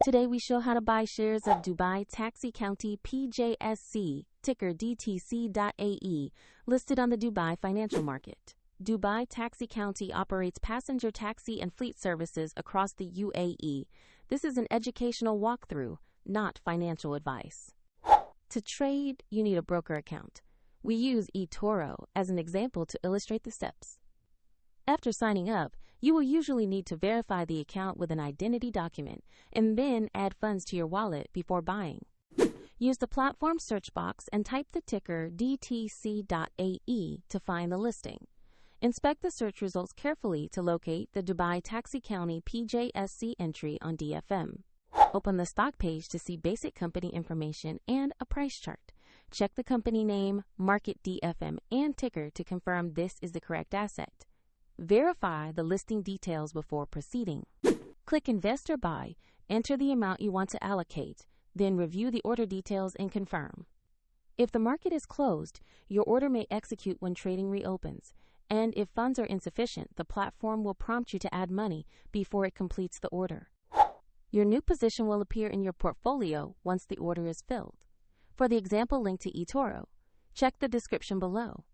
Today we show how to buy shares of Dubai Taxi Co PJSC, ticker DTC.AE, listed on the Dubai financial market. Dubai Taxi Co operates passenger taxi and fleet services across the UAE. This is an educational walkthrough, not financial advice. To trade, you need a broker account. We use eToro as an example to illustrate the steps. After signing up, you will usually need to verify the account with an identity document and then add funds to your wallet before buying. Use the platform search box and type the ticker DTC.AE to find the listing. Inspect the search results carefully to locate the Dubai Taxi Co PJSC entry on DFM. Open the stock page to see basic company information and a price chart. Check the company name, market DFM, and ticker to confirm this is the correct asset. Verify the listing details before proceeding. Click Invest or Buy, enter the amount you want to allocate, then review the order details and confirm. If the market is closed, your order may execute when trading reopens, and if funds are insufficient, the platform will prompt you to add money before it completes the order. Your new position will appear in your portfolio once the order is filled. For the example link to eToro, check the description below.